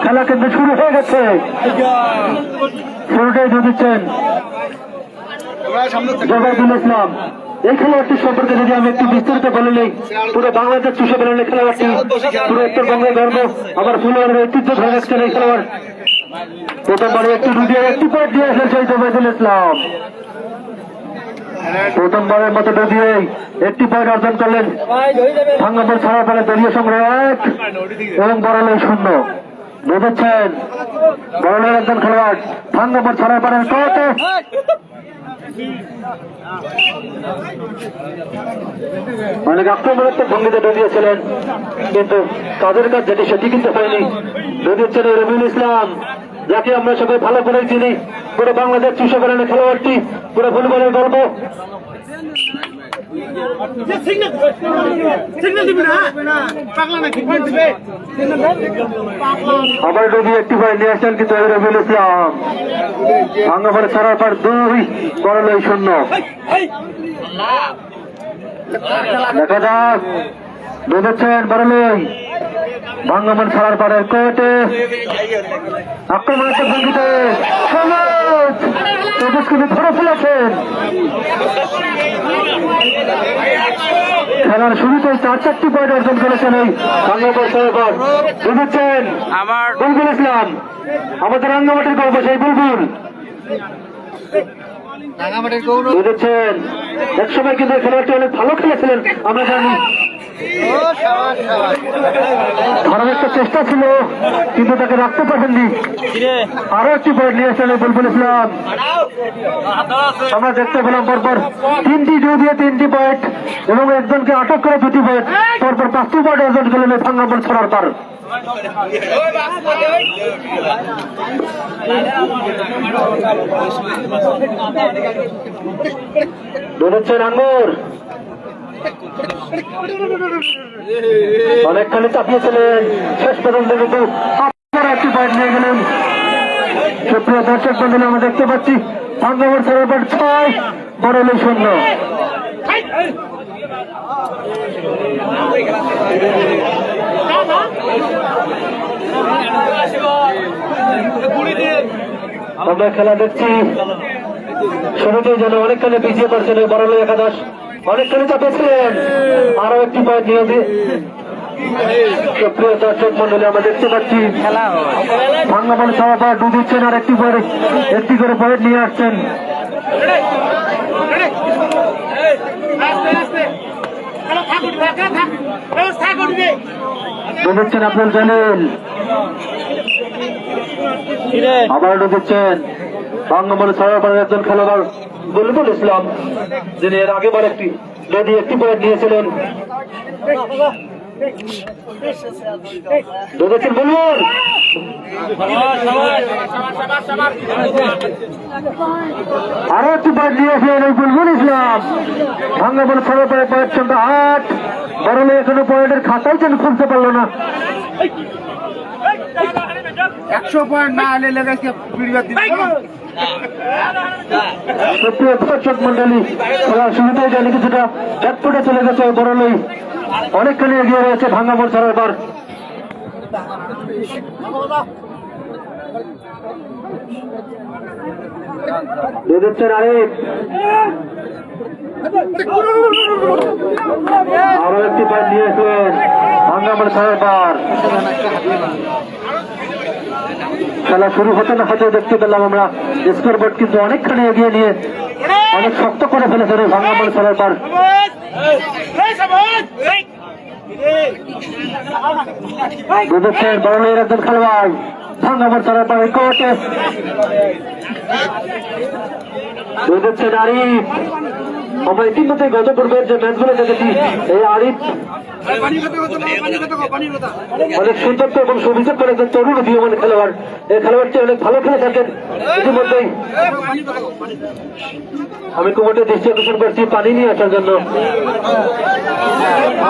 খেলা কিন্তু শুরু হয়ে গেছে, শুরুটাই দিচ্ছেন জবাইদুল ইসলাম। এই খেলোয়াড়টি সম্পর্কে যদি আমি একটু বিস্তারিত বলে নেই, পুরো বাংলাদেশ চুষে বেরোলে খেলোয়াড়টি, পুরো উত্তরবঙ্গের গর্ব, আবার ফুলবাড়ির ঐতিহ্য ধরে রাখছেন এই খেলোয়াড়। প্রথমবারে একটি ডুবিয়ে একটি পয়েন্ট দিয়ে এসেছে জবাইদুল ইসলাম, প্রথমবারের মতো ডুবিয়ে একটি পয়েন্ট অর্জন করলেন। ভাঙ্গাপুর ছাড়ার পরে দলীয় সংগ্রহ 1 এবং বড়ালই 0 বুঝেছেন। বড়ালের একজন খেলোয়াড় ভাঙ্গাপুর ছাড়ার পরে কোর্টে অনেক আক্রমণাত্মক ভঙ্গিতে ডুবিয়েছিলেন, কিন্তু তাদের কাছে যেটি সেটি কিন্তু হয়নি। ডুবিয়েছেন রবিউল ইসলাম, যাকে আমরা সবাই ভালো করে চিনি, পুরো বাংলাদেশ চুষে বেড়ানো খেলোয়াড়টি, পুরো ফুটবলের গর্ব। আবার ডুবি একটি পয়েন্ট নিয়ে আসছেন, কিন্তু রবিউল ইসলাম ভাঙ্গাপুরে ছাড়ার পর 2 বড়ালই 0। দেখা যাক ডুবেছেন বড়ালই, ভাঙ্গাপুর ছাড়ার পরের কোর্টে আক্রমণাত্মক ভঙ্গিতে সমাজ কিন্তু ধরে ফেলেছেন। খেলার শুরুতে 4টি পয়েন্ট অর্জন করেছেন এই ভাঙ্গাপুর ছাড়ার পর। বুঝেছেন বুলবুল ইসলাম, আমাদের রাঙ্গামাটির গল্প সেই বুলবুল। বুঝেছেন একসময় কিন্তু খেলোয়াড়টি অনেক ভালো খেলেছিলেন, আমরা জানি। ধরার একটা চেষ্টা ছিল, কিন্তু তাকে রাখতে পারেননি। আরো একটি পয়েন্ট নিয়ে আসলেন বুলবুল ইসলাম। আমরা দেখতে পেলাম পরপর 3টি ডু দিয়ে 3টি পয়েন্ট এবং একজনকে আটক করে 2টি পয়েন্ট, পরপর 5টি পয়েন্ট অর্জন করলেন ভাঙ্গাপুর ছাড়ার পর। ধরেছেন আঙ্গুর, অনেকখানি চাপিয়েছিলেন, শেষ পর্যন্ত কিন্তু আপনারা একটি পয়েন্ট নিয়ে গেলেন। সুপ্রিয় দর্শক বন্ধুরা, আমরা দেখতে পাচ্ছি ভাঙ্গাপুর ছাড়ার পর 6 বড়ালই 0। আমরা খেলা দেখছি, শুরুতেই যেন অনেকখানি পিছিয়ে পড়ছেন এই বড়ালই একাদশ, অনেকখানি চাপেছিলেন। আরো একটি পয়েন্ট নিয়ে সুপ্রিয় দর্শক মন্ডলী, আমরা দেখতে পাচ্ছি ভাঙ্গাপুর ছাড়ার পর ডুবিচ্ছেন আর একটি করে পয়েন্ট নিয়ে আসছেন। ডুবিচ্ছেন আব্দুল জলিল, আবার ডুবিচ্ছেন ভাঙ্গাপুর ছাড়ার পর একজন খেলোয়াড় বুলবুল ইসলাম, যিনি এর আগেবার একটি পয়েন্ট নিয়েছিলেন। বুঝেছেন বুলবুল, আরো একটি পয়েন্ট নিয়েছিলেন এই বুলবুল ইসলাম। ভাঙ্গাপুর ছাড়ার পরে পয়েন্ট সংখ্যা 8, বড়ালই এখনো পয়েন্টের খাতাই যেন খুলতে পারলো না। 100 পয়েন্ট না হলে লেগেছে সুপ্রিয় দর্শক মন্ডলী, খেলার শুরুতেই জানি কিছুটা চটপটে চলে গেছে বড়ালই, অনেকখানি এগিয়ে রয়েছে ভাঙ্গাপুর ছাড়ার পর। বুঝেছেন আরিফ, আরো একটি পয়েন্ট নিয়েছিলেন ভাঙ্গাপুর ছাড়ার পর। খেলা শুরু হতে না হতে দেখতে পেলাম আমরা স্কোর বোর্ড কিন্তু অনেকখানি এগিয়ে নিয়ে অনেক শক্ত করে ফেলেছেন ভাঙ্গাপুর ছাড়ার পর। বুঝেছেন বড়ালইয়ের একজন খেলোয়াড় ভাঙ্গাপুর ছাড়ার পর কোর্টে। বুঝেছেন আরিফ, আমরা ইতিমধ্যে গত পূর্বের যে ম্যাচগুলো দেখেছি, এই আরিফ অনেক সুন্দর এবং সুবিচার করে একজন তরুণ উদীয়মান খেলোয়াড়। এই খেলোয়াড়টি অনেক ভালো খেলে থাকেন ইতিমধ্যেই। আমি কুমোটে দৃষ্টি আকর্ষণ করছি পানি নিয়ে আসার জন্য।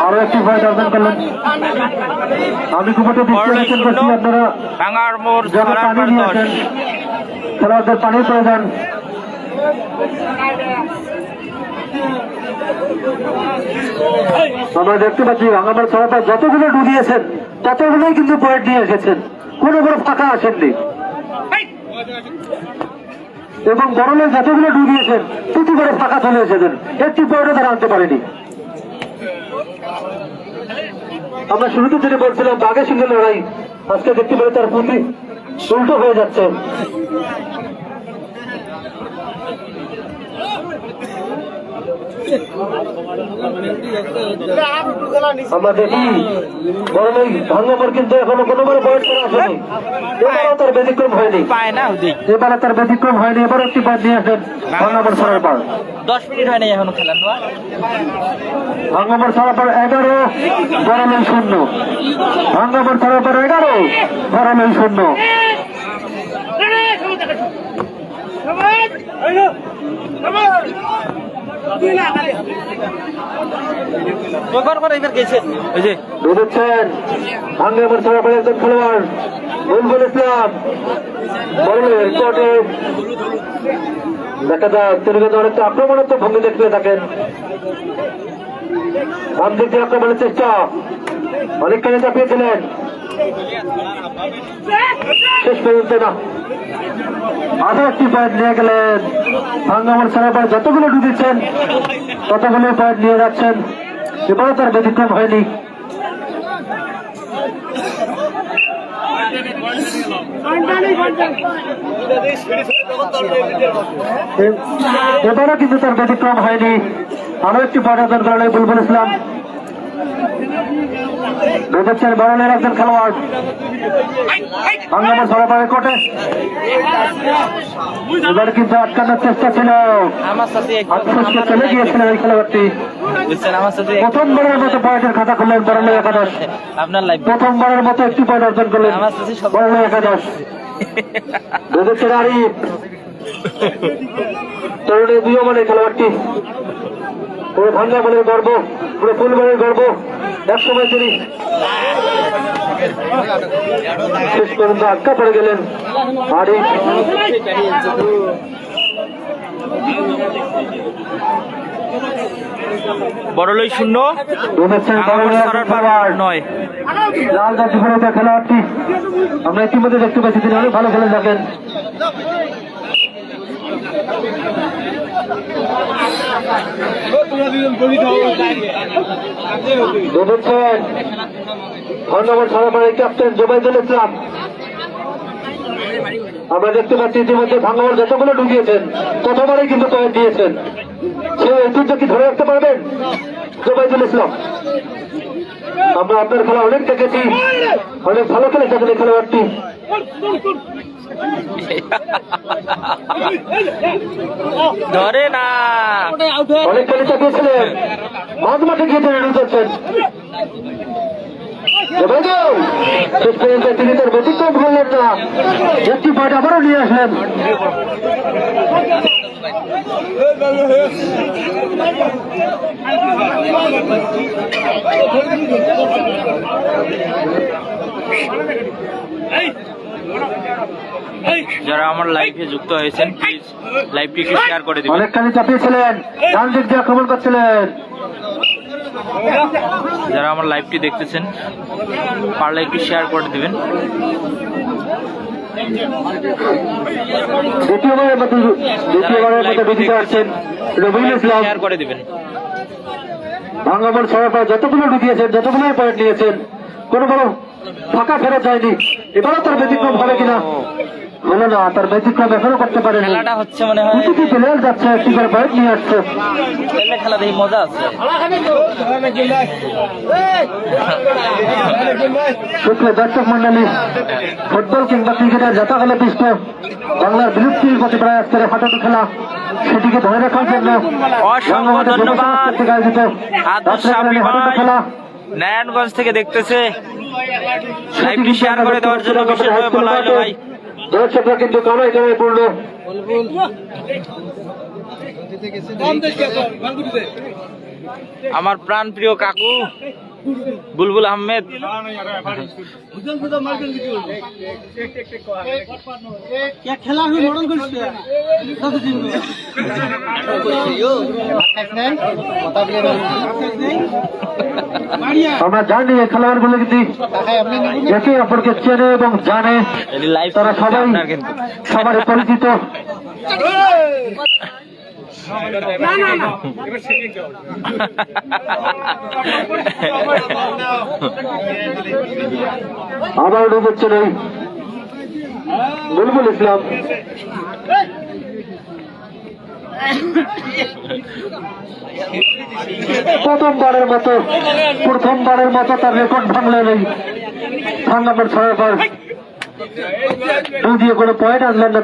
আরো একটি পয়েন্ট অর্জন করলেন। আমি কুমোটে দৃষ্টি আকর্ষণ করছি, আপনারা যারা পানি নিয়ে আসেন, খেলোয়াড়দের পানির প্রয়োজন। আমরা দেখতে পাচ্ছি ভাঙামার সভাপতি যতগুলো ডুবিয়েছেন ততগুলোই কিন্তু পয়েন্ট নিয়ে এসেছেন, কোনো বড় ফাঁকা আসেননি। এবং বড়লে যতগুলো ডুবিয়েছেন প্রতি করে ফাঁকা চলে এসেছেন, একটি পয়েন্টও তারা আনতে পারেনি। আমরা শুরুতে যেটা বলছিলাম বাঘের সঙ্গে লড়াই, আজকে দেখতে পাই তার পুঁজি উল্টো হয়ে যাচ্ছে। আমরা দেখি বরং ভাঙ্গামার কিন্তু এখনো কোনোবারও পয়েন্ট করা আসেনি, এবারও তার ব্যতিক্রম হয়নি, এবারে তার ব্যতিক্রম হয়নি। এবার একটি পয়েন্ট নিয়ে আসেন ভাঙ্গামার ছড়ার পর। 10 মিনিট হয়নি এখনো খেলার না। ভাঙ্গামার ছড়ার পর 11, বরলেন 0। ভাঙ্গামার ছড়ার পর 11, বরলেন 0। বুঝেছেন ভাঙ্গামার ছড়ার পর একজন খেলোয়াড় বুলবুল ইসলাম বরলেন কোর্টে দেখা যায় তিনি কিন্তু অনেকটা আক্রমণাত্মক ভঙ্গি দেখতে থাকেন। বাম দিক দিয়ে আক্রমণের চেষ্টা, অনেকখানি চাপিয়েছিলেন, শেষ পর্যন্ত না। আরো একটি পয়েন্ট নিয়ে গেলেন ভাঙ্গামার ছাড়ার পর যতগুলো ডুবেছেন ততগুলো পয়েন্ট নিয়ে যাচ্ছেন, এবারও তার ব্যতিক্রম হয়নি। এবারও কিন্তু তার ব্যতিক্রম হয়নি, আরো একটি পয়েন্ট অর্জন করেন বুলবুল ইসলাম। বুঝেছেন বরলের একজন খেলোয়াড় ভাঙ্গামার সরাপাড়ের কোর্টে, এবার কিন্তু আটকানোর চেষ্টা ছিল, আত্মস্থ চলে গিয়েছিলেন এই খেলোয়াড়টি। প্রথমবারের মতো পয়েন্টের খাতা খুললেন বরলের একাদশ, প্রথমবারের মতো একটি পয়েন্ট অর্জন করলেন বরলের একাদশ। বুঝেছেন আরিফ তরুণের দুই খেলোয়াড়টি, পুরো ভাঙ্গামালের গর্ব, পুরো ফুলবাড়ির গর্ব, একসময় তিনি শেষ পর্যন্ত আটকা পড়ে গেলেন। আরিফ বড়লই 0, নয় লাল জাতি ফেরত খেলোয়াড়টি আমরা ইতিমধ্যে দেখতে পাচ্ছি তিনি অনেক ভালো খেলে থাকেন। বুঝেছেন ভাঙ্গামার সরাপাড়ার ক্যাপ্টেন জোবাইদুল ইসলাম, আমরা দেখতে পাচ্ছি ইতিমধ্যে ভাঙ্গামার যতগুলো ঢুকিয়েছেন ততবারই কিন্তু পয়েন্ট দিয়েছেন। সে ঐতিহ্য কি ধরে রাখতে পারবেন জোবাইদুল ইসলাম? আমরা আপনার খেলা অনেক দেখেছি, অনেক ভালো খেলে থাকেন এই খেলোয়াড়টি। ধরে না, অনেক খেলে চাপিয়েছিলেন, মাঝ মাঠে গিয়ে তিনি ঢুকেছেন। শেষ পর্যন্ত তিনি তার ব্যতিক্রম করলেন না, একটি পয়েন্ট আবারও নিয়ে আসলেন। যারা আমার লাইভে যুক্ত হয়েছেন প্লিজ লাইভটি একটু শেয়ার করে দিবেন। অনেকখানি চাপিয়েছিলেন, ডান দিক দিয়ে আক্রমণ করছিলেন। যারা আমার লাইভটি দেখতেছেন পারলে একটু শেয়ার করে দিবেন। দ্বিতীয়বারের মতো বেরিয়ে আসছেন রবিউল ইসলাম, শেয়ার করে দিবেন। ভাঙ্গামার সরাপাড়া যতগুলো ঢুকিয়েছেন যতগুলো পয়েন্ট নিয়েছেন কোনো বড় ফাঁকা ফেরত যায়নি, এবারও তার ব্যতিক্রম হবে কিনা? হলো না, তার ব্যতিক্রম এখনো করতে পারেনি। খেলাটা হচ্ছে মনে হয় প্রতিটি প্লেয়ার যাচ্ছে একটি করে পয়েন্ট নিয়ে আসছে। খেলা দেখি মজা আছে। সুপ্রিয় দর্শক মন্ডলী, ফুটবল কিংবা ক্রিকেটের যতগুলো পৃষ্ঠ বাংলার বিলুপ্তির পথে প্রায় আজকের হাঁটাটু খেলা, সেটিকে ধরে রাখার জন্য অসংখ্য ধন্যবাদ। আয়োজিত হাঁটাটু খেলা নারায়ণগঞ্জ থেকে দেখতেছে, লাইভটি শেয়ার করে দেওয়ার জন্য বিশেষভাবে বলা হলো ভাই। দর্শকরা কিন্তু কানায় কানায় পূর্ণ। আমার প্রাণ প্রিয় কাকু বুলবুল আহমেদ। আমরা জানি এই খেলোয়াড় গুলো কিন্তু একে অপরকে চেনে এবং জানে, লাইভ তারা সবাই আপনার কিন্তু সবারই পরিচিত। আবার ঢুকছেন এই বুলবুল ইসলাম। প্রথমবারের মতো তার রেকর্ড ভাঙলেন এই ভাঙ্গাপুর ছড়ার পর। দিয়ে কোনো পয়েন্ট আনলেন না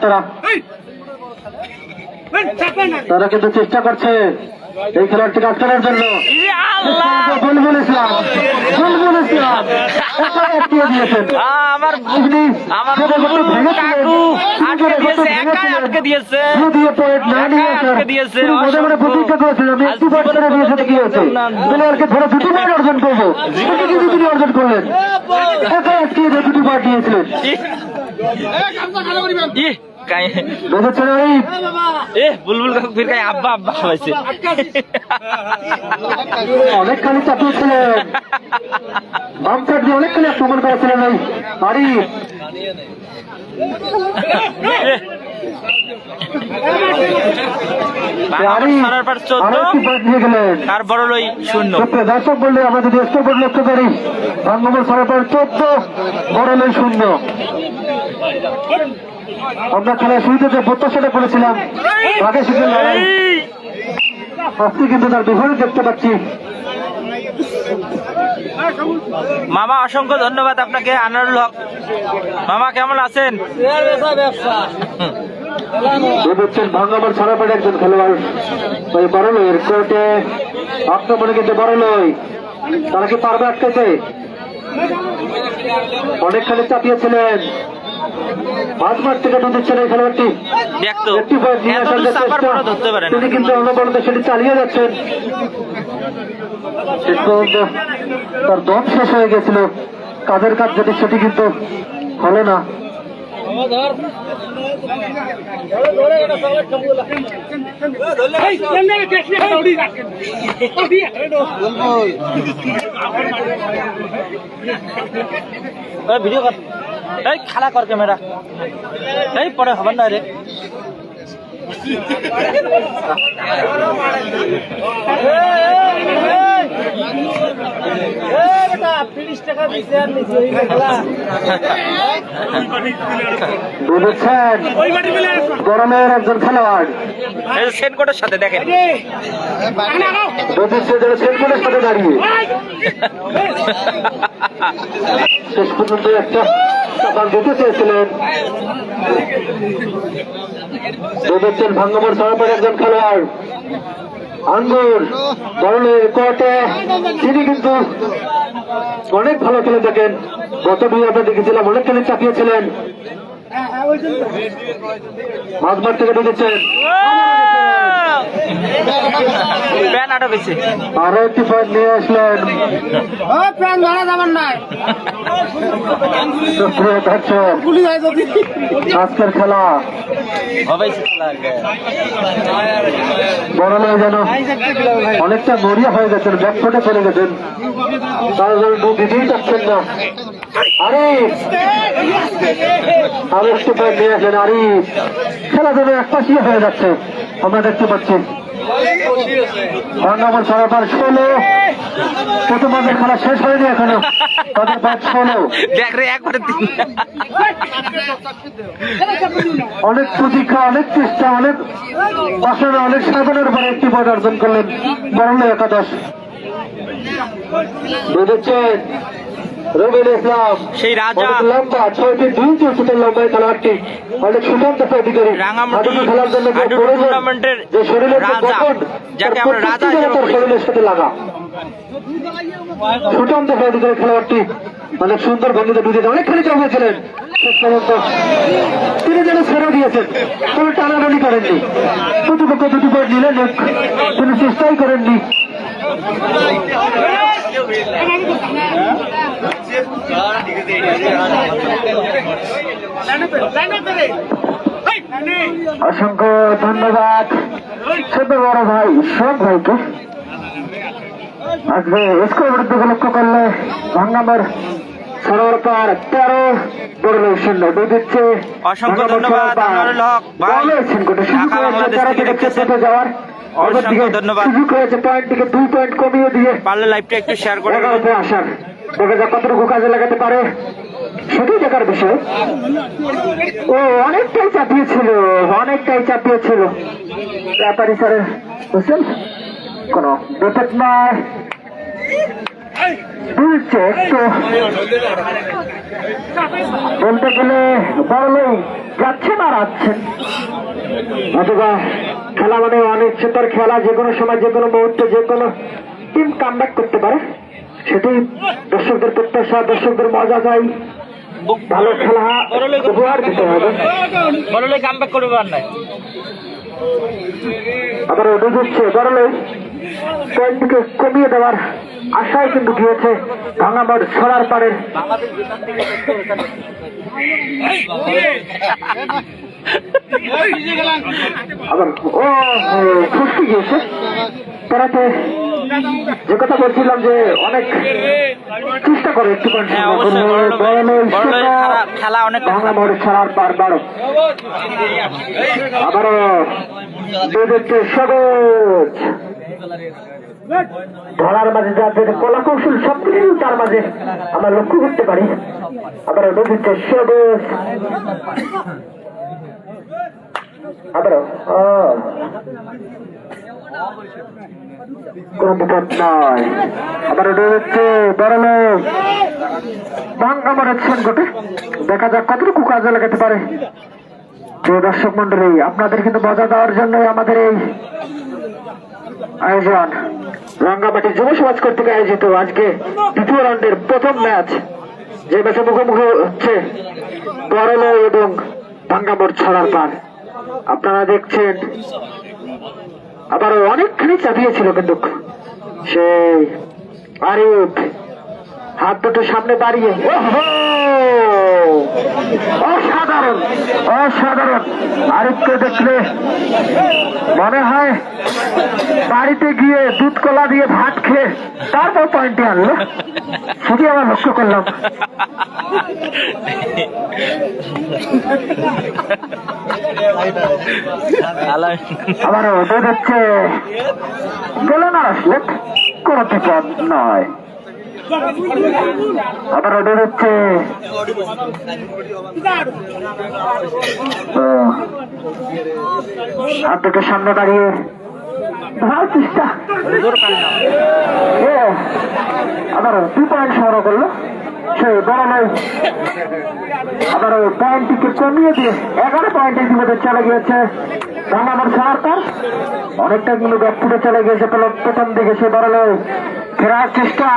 তারা কিন্তু চেষ্টা করছে এই খেলোয়াড়টিকে আটকানোর জন্য। বুলবুল ইসলাম আটকিয়ে দিয়েছেন। আমার আটকে দিয়েছে। প্রতিজ্ঞা করেছিলেন আমি একটি পয়েন্ট করে দিয়ে সাথে কি হয়েছে খেলোয়াড়কে ধরে 2টি পয়েন্ট অর্জন করবো, কিন্তু তিনি অর্জন করলেন। একাই আটকিয়ে দিয়ে 2টি পয়েন্ট দিয়েছিলেন। বুলবুল ফির গায়ে আব্বা আব্বা হয়েছে। অনেকখানি চাপিয়েছিলেন, বাম সাইড দিয়ে অনেকখানি আক্রমণ করেছিলেন এই আরিফ। আর বড় লই 0। দর্শক বললে আমরা যদি স্কোরবোর্ড লক্ষ্য করি, ভাঙ্গমূল ছড়ার পর 14, বড় লই 0। আমরা খেলার শুরুতে যে প্রত্যাশাটা করেছিলাম আগে সেটা লড়াই, আজকে কিন্তু তার বিপরীত দেখতে পাচ্ছি। মামা অসংখ্য ধন্যবাদ আপনাকে। আনারুল হক মামা, কেমন আছেন? ভাঙ্গাবার ছড়া পড়ে একজন খেলোয়াড় ওই বড়লইয়ের কোর্টে আক্রমণে কিন্তু বড়লই, তারা কি পারবে আটকাতে? অনেকখানি চাপিয়েছিলেন, মাঝমাঠ থেকে ঢুকছেন এই খেলোয়াড়টি। একটি পয়েন্ট নিয়ে আসার চেষ্টা, তিনি কিন্তু অনবরত সেটি চালিয়ে যাচ্ছেন। শেষ পর্যন্ত তার দম শেষ হয়ে গেছিল, কাজের কাজ যেটি সেটি কিন্তু হলো না। ভিডিও কর, এই খেলা কর ক্যামেরা, এই পরে হবার না রে। গরমের একজন খেলোয়াড় সেনকোটের সাথে দেখেন, সেনকোটের সাথে দাঁড়িয়ে শেষ পর্যন্ত একটা দিতে চেয়েছিলেন। দেখছেন ভাঙ্গমোর সরাপের একজন খেলোয়াড় আঙ্গুর বরলের কোর্টে, তিনি কিন্তু অনেক ভালো খেলে থাকেন। গত 2 আমরা দেখেছিলাম অনেক খেলে চাপিয়েছিলেন। মাঝমাঠ থেকে ঢুকেছেন, আরো একটি পয়েন্ট নিয়ে আসলেন। আজকের খেলা বড়লই যেন অনেকটা মরিয়া হয়ে গেছেন, ব্যাকফুটে চলে গেছেন, তারা যেন দিতেই চাচ্ছেন না। আরিফ আরো একটি পয়েন্ট নিয়ে আসলেন। আরিফ খেলা যেন একপাশিয়ে হয়ে যাচ্ছে আমরা দেখতে পাচ্ছি। ভাঙ্গামোর ছড়াপার 16, প্রথমাদের খেলা শেষ হয়নি এখনো, তাদের ব্যাট 16। অনেক প্রতীক্ষা, অনেক চেষ্টা, অনেক বাসনা, অনেক সাধনের পরে একটি পয়েন্ট অর্জন করলেন বরলই একাদশ। বুঝেছেন রবিউল ইসলাম সেই রাজা, লম্বা 6 ফিট 2 ফুটের লম্বা খেলোয়াড়টি, অনেক সুঠান্ত অধিকারী, খেলার জন্য যে শরীরের শরীরের সাথে লাগা সুঠান্ত অধিকারী খেলোয়াড়টি অনেক সুন্দর ভঙ্গিতে ঢুকেছে, অনেকখানি জমিয়েছিলেন। শেষ পর্যন্ত তিনি যেন ছেড়ে দিয়েছেন, কোনো টানাটানি করেননি। প্রতিপক্ষ 2টি পয়েন্ট নিলেন, তিনি চেষ্টাই করেননি। অসংখ্য ধন্যবাদ ছোট বড় ভাই সব ভাইকে। আজকে স্কোর বিরুদ্ধে লক্ষ্য করলে ভাঙ্গামার সরার পার 13 বড় শূন্য দিচ্ছে। অসংখ্য ধন্যবাদ আনোয়ারুল হক ভাই, ঢাকা বাংলাদেশ থেকে দেখতেছেন। যাওয়ার অসংখ্য ধন্যবাদ। সুযোগ হয়েছে পয়েন্টটিকে 2 পয়েন্ট কমিয়ে দিয়ে পারলে লাইভটা একটু শেয়ার করে দিন। 11তে আসার দেখা যাক কতটুকু কাজে লাগাতে পারে, সেটাই দেখার বিষয়। ও অনেকটাই চাপিয়েছিল ব্যাপারী স্যারের বুঝছেন, কোন বিপদ নয়। বুঝছে একটু বলতে গেলে বড়লেই যাচ্ছেন আর আসছেন, অথবা খেলা মানে অনিশ্চিতর খেলা। যে কোনো সময় যে কোনো মুহূর্তে যে কোনো টিম কামব্যাক করতে পারে, সেটাই দর্শকদের প্রত্যাশা, দর্শকদের মজা চাই। ভালো খেলা উপহার দিতে হবে। বড়লে কামব্যাক করবে আর নাই। আবার ওটা দিচ্ছে বড়লেই পয়েন্টটিকে কমিয়ে দেওয়ার আশায় কিন্তু গিয়েছে ভাঙামার ছড়ার পাড়ের। আবার ও ফুসকে গিয়েছে তারাতে। যে কথা বলছিলাম যে অনেক চেষ্টা করে একটু হ্যাঁ, অবশ্যই বড়লেই খেলা অনেক ভাঙামার ছড়ার পার 12। আবারও দিচ্ছে সবুজ। ধরার মাঝে যাদের কলা কৌশল সবকিছু তার মাঝে আমরা লক্ষ্য করতে পারি। আবারও দিচ্ছে সবুজ। আবারও কোন বিপদ নয়। আবার ওটা হচ্ছে বড়লো ভাঙ্গা মারাচ্ছেন গোটে। দেখা যাক কতটুকু কাজে লাগাতে পারে। প্রিয় দর্শক মন্ডলী, আপনাদের কিন্তু মজা দেওয়ার জন্যই আমাদের এই আয়োজন। রাঙ্গামাটি যুব সমাজ কর্তৃক আয়োজিত আজকে দ্বিতীয় রাউন্ডের প্রথম ম্যাচ, যে ম্যাচে মুখোমুখি হচ্ছে বড়লো এবং ভাঙ্গামোড় ছড়ার পার। আপনারা দেখছেন আবারও অনেকখানি চাপিয়েছিল কিন্তু সেই আরিফ হাত দুটো সামনে বাড়িয়ে। অসাধারণ অসাধারণ। আরিফকে দেখলে মনে হয় বাড়িতে গিয়ে দুধ কলা দিয়ে ভাত খেয়ে তারপর পয়েন্টে আনলো, সেটি আমার লক্ষ্য করলাম। আবারও ওদের হচ্ছে গেলে না আসলে কোন বিপদ নয়। আবার ওদের হচ্ছে হাত দুটো সামনে দাঁড়িয়ে ধরার চেষ্টা। আবার 2 পয়েন্ট সংগ্রহ করলো সে বড় নয়। আবার ওই পয়েন্টটিকে কমিয়ে দিয়ে 11 পয়েন্ট ইতিমধ্যে চলে গিয়েছে ভাঙামার সরকার। অনেকটা কিন্তু ব্যাপপুরে চলে গিয়েছে প্রথম দিকে। সে বড় নয় ফেরার চেষ্টা।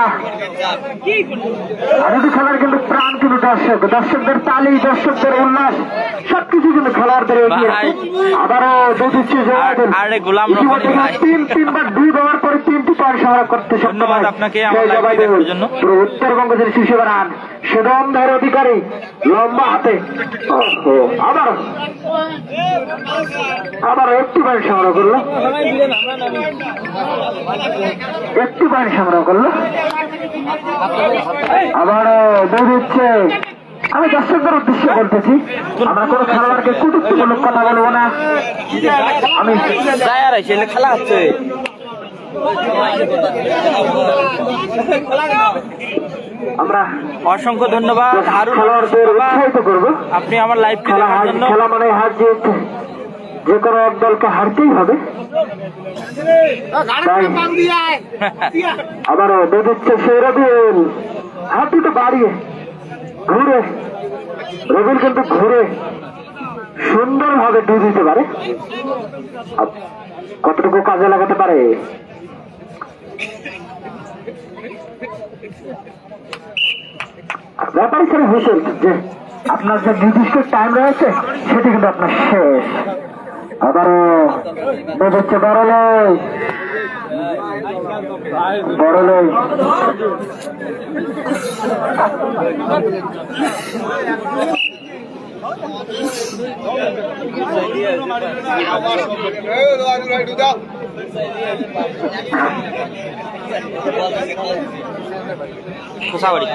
আর যদি খেলার কিন্তু প্রাণ কিন্তু দর্শকদের তালি, দর্শকদের উল্লাস সবকিছু কিন্তু খেলার ধরে এগিয়ে। আবারও দিচ্ছে তিনবার 2 দেওয়ার পরে 3টি পয়েন্ট সংগ্রহ করতে সক্ষম হয়। উত্তরবঙ্গ জেলা শীর্ষে রান সুদন্ধার অধিকারী লম্বা হাতে। আবার একটি পয়েন্ট সংগ্রহ করলো, একটি পয়েন্ট সংগ্রহ করলো। আবার দিচ্ছে। আমি দর্শকদের উদ্দেশ্যে বলতেছি, আমরা কোনো খেলোয়াড়কে কটূক্তিমূলক কথা বলবো না। আমি খেলা হচ্ছে। আমরা অসংখ্য ধন্যবাদ খেলোয়াড়দের উৎসাহিত করবো। আপনি আমার লাইভ খেলা মানে হার জিত, যে কোনো এক দলকে হারতেই হবে। আবারও দিচ্ছে সে রবিউল, হাত দুটো বাড়িয়ে ঘুরে। রবিউল কিন্তু ঘুরে সুন্দরভাবে ডুব দিতে পারে, কতটুকু কাজে লাগাতে পারে। ব্যাপারী স্যার হুইসেল যে আপনার যে নির্দিষ্ট টাইম রয়েছে সেটি কিন্তু আপনার শেষ। আবারও হচ্ছে বড় বড়লোক খোসাবাড়ি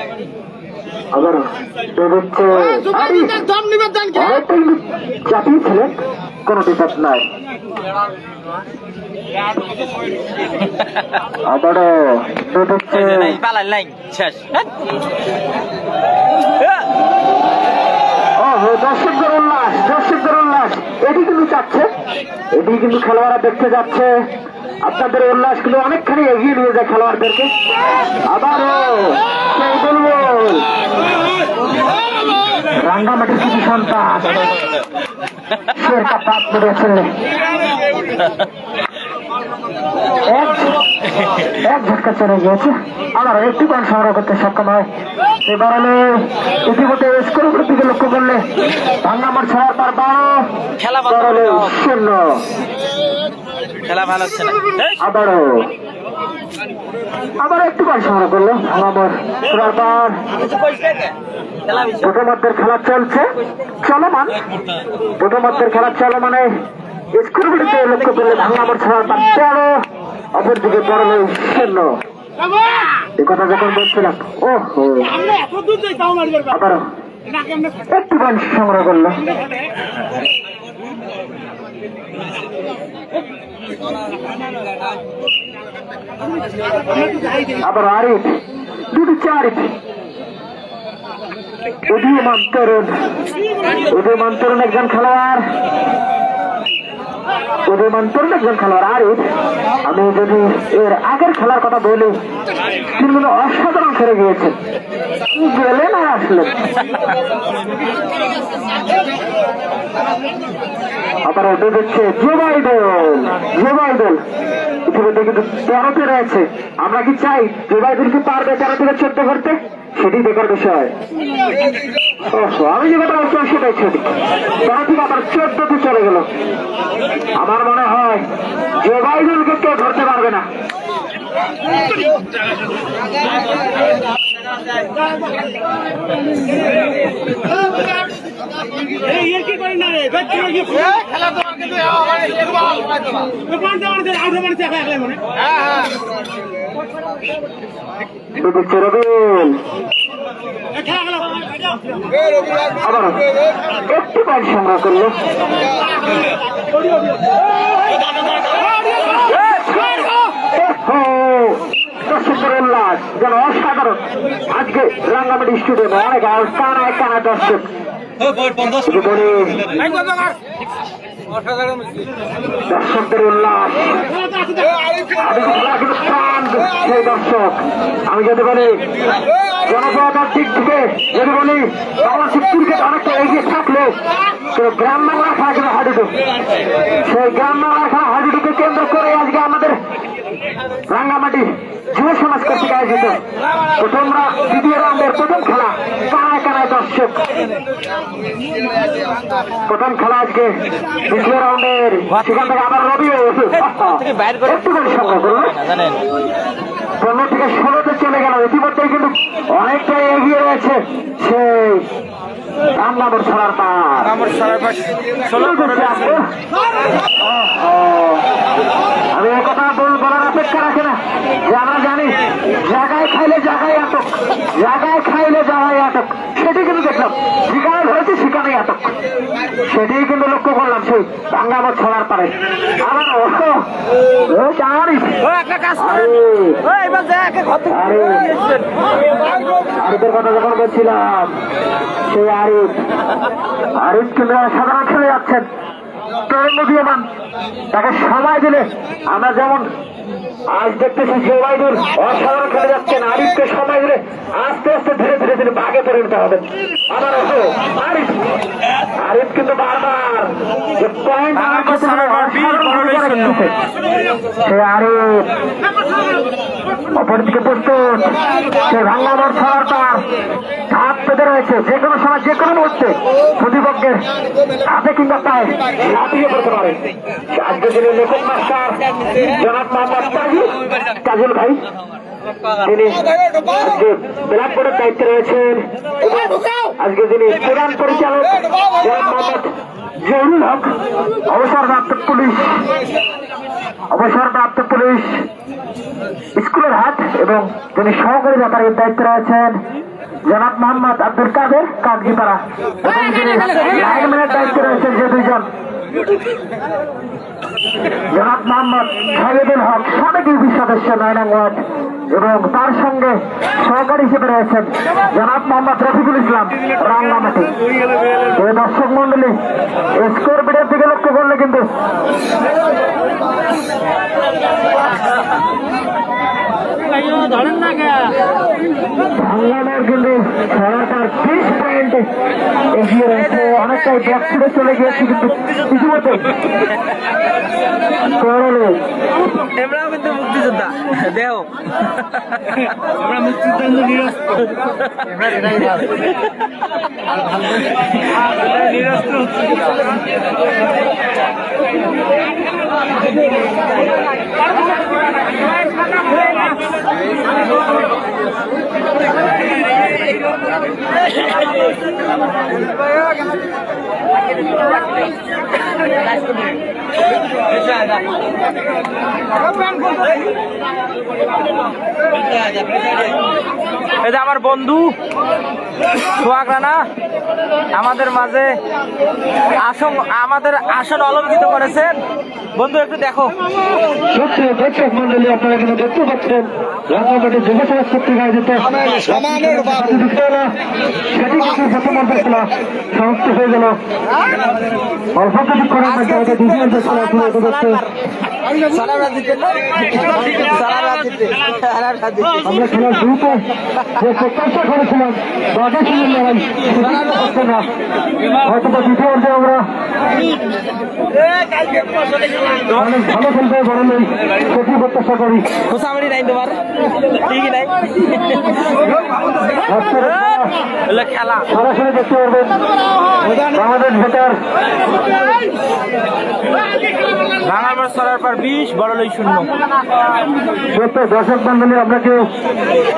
আবার চাপিয়েছিলেন, কোনো বিপদ নাই। আবারও পালার লাইন শেষ। দর্শকদের উল্লাস, দর্শকদের উল্লাস এটি কিন্তু চাচ্ছে, এটি কিন্তু খেলোয়াড়রা দেখতে যাচ্ছে। আপনাদের উল্লাস কিন্তু অনেকখানি এগিয়ে নিয়ে যায় খেলোয়াড়দেরকে। আবারও সেই বুলবুল রাঙ্গামাটির কিছু সন্তান শের কাপ করেছে, এক ঝটকা চলে গিয়েছে। আবার একটি পান সংগ্রহ করতে সক্ষম হয়। এবারে ইতিমধ্যে স্কোরের দিকে লক্ষ্য করলে ভাঙ্গামার ছড়ার তার 12 খেলা ভালো হচ্ছে না। আবার একটু পান সংগ্রহ করলো ভাঙ্গামার ছড়ার তার। প্রথমার্ধের খেলা চলছে, চলমান প্রথমার্ধের খেলা চলমানে স্কোরগুলিতে লক্ষ্য করলে ভাঙ্গামার ছড়ার তার 13, অপরদিকে বড়লো 0। এই কথা যখন বলছিলাম, ওহো আবারও একটু পান সংগ্রহ করলো। আবার আরিফ, দুটি চারিফ, উদীয়মান তরুণ একজন খেলোয়াড়, একজন খেলোয়াড় আরিফ। আমি যদি এর আগের খেলার কথা বলি, তিনি কিন্তু অসাধারণ খেলে গিয়েছেন, গেলেন আর আসলেন। আবার ওটা দেখছে জোবাইদুল ইতিমধ্যে কিন্তু 13তে রয়েছে। আমরা কি চাই জোবাইদুলকে পারবে 13 থেকে 14 করতে? সেটি দেখার বিষয়। আমি যে কথা বলছি সেটাই ঠিক। 13 থেকে আবার 14তে চলে গেল। আমার মনে হয় জোবাইদুলকে কেউ ধরতে পারবে না। আবার একটু পয়েন্ট সংগ্রহ করলো। উল্লাস যেন অসাধারণ। আজকে রাঙ্গামাটি স্টেডিয়ামে অনেক কানা দর্শক। দর্শকদের উল্লাস, সেই দর্শক। আমি যদি বলি জনপ্রিয়তার দিক থেকে যদি বলি বাংলাদেশ ক্রিকেট অনেকটা এগিয়ে থাকলেও গ্রাম বাংলার খেলা কিন্তু হাডুডু, সেই গ্রাম বাংলার খেলা হাডুডুকে কেন্দ্র করে আজকে আমাদের রাঙ্গামাটি যুব সমাজ কর্তৃক আয়োজিত তোমরা দ্বিতীয় রাউন্ডের প্রথম খেলা কানায় দর্শক। প্রথম খেলা আজকে দ্বিতীয় রাউন্ডের, সেখান থেকে আবার রবিও একটু করে সংগ্রহ করলো। 15 থেকে 16তে চলে গেল। ইতিমধ্যেই কিন্তু অনেকটাই এগিয়ে রয়েছে সেই রামনামর ছড়ার পার। আমি এ কথা বলার অপেক্ষা রাখে না যে আমরা জানি জায়গায় খাইলে জায়গায় আটক, জায়গায় খাইলে জায়গায় আটক। সেটি কিন্তু দেখলাম, যেখানে ধরেছি সেখানেই আটক। সেটি কিন্তু লক্ষ্য করলাম সেই রাঙ্গামার ছড়ার পারে। আবার আরিফের কথা যখন বলছিলাম, সেই আরিফ কিন্তু সাধারণ খেলে যাচ্ছেন। তরুণ উদীয়মান, তাকে সময় দিলে আমরা যেমন আজ দেখতেছি জোবাইদুল অসাধারণ খেলে যাচ্ছেন, আরিফকে সময় দিলে আস্তে আস্তে ধীরে ধীরে তিনি বাঘে পরিণত হবেন। আবার আরিফ কিন্তু বারবার পয়েন্ট সে আরিফ অপরদিকে প্রস্তুত, সে ভাঙ্গামার ছড়ার তার হাত পেতে রয়েছে। যে কোনো সময় যে কোনো মুহূর্তে প্রতিপক্ষের হাতে কিংবা পায়ে লাফিয়ে পড়তে পারে। আজকে যিনি লেখক মাস্টার জনাব মোহাম্মদ কাজল ভাই, তিনি আজকে ব্ল্যাক বোর্ডের দায়িত্বে রয়েছেন এবং আজকে যিনি প্রধান পরিচালক জনাব মোহাম্মদ জহুরুল হক, অবসরপ্রাপ্ত পুলিশ স্কুলের হাট, এবং যিনি সহকারী ব্যাপারের দায়িত্বে রয়েছেন জনাব মোহাম্মদ আব্দুল কাদের কাকজিপাড়া, এবং যিনি লাইনম্যানের দায়িত্বে রয়েছেন যে দুইজন জনাব মোহাম্মদ শাহিদুল হক, সাবেক ইউপি সদস্য 9 নং ওয়ার্ড, এবং তার সঙ্গে সহকারী হিসেবে রয়েছেন জনাব মোহাম্মদ রফিকুল ইসলাম রাঙ্গামাটি। এই দর্শক মন্ডলী স্কোর বিডের দিকে লক্ষ্য করলে কিন্তু বাংলাদেশ কিন্তু সরকার 30 পয়েন্ট এগিয়ে রয়েছে, অনেকটাই ব্যাক ফুটে চলে গিয়েছে, কিন্তু ইতিমধ্যে করলে এমরাও কিন্তু মুক্তিযোদ্ধা দেহ আমরা মুক্তিযোদ্ধা নিরস্ত্র এটা আমার বন্ধু সোহাগ রানা আমাদের মাঝে আমাদের আসন অলঙ্কৃত করেছেন। বন্ধু একটু দেখো। দর্শক মন্ডলী আপনারা কিন্তু দেখতে পাচ্ছেন রাঙ্গামাটি যুব সমাজ কর্তৃক আয়োজিত সেটি কিন্তু প্রথমার্ধ খেলা সমাপ্ত হয়ে গেল। অল্প কিছুক্ষণের মধ্যে আমাদের দ্বিতীয়ার্ধ খেলা শুরু হতে যাচ্ছে। আমরা খেলার শুরুতে যে প্রত্যাশা করেছিলাম বাঘের সঙ্গে লড়াই হচ্ছে না, হয়তো দ্বিতীয়ার্ধে আমরা অনেক ভালো খেলতে বড় নেই সেটি প্রত্যাশা করি। খোসামারি নাই তোমার ঠিকই নাই খেলা সরাসরি দেখতে পারবেন বাংলাদেশ ভোটার বাংলাদেশ সরার পর 20 বড়লই 0। সত্য দর্শক মন্ডলী আপনাকে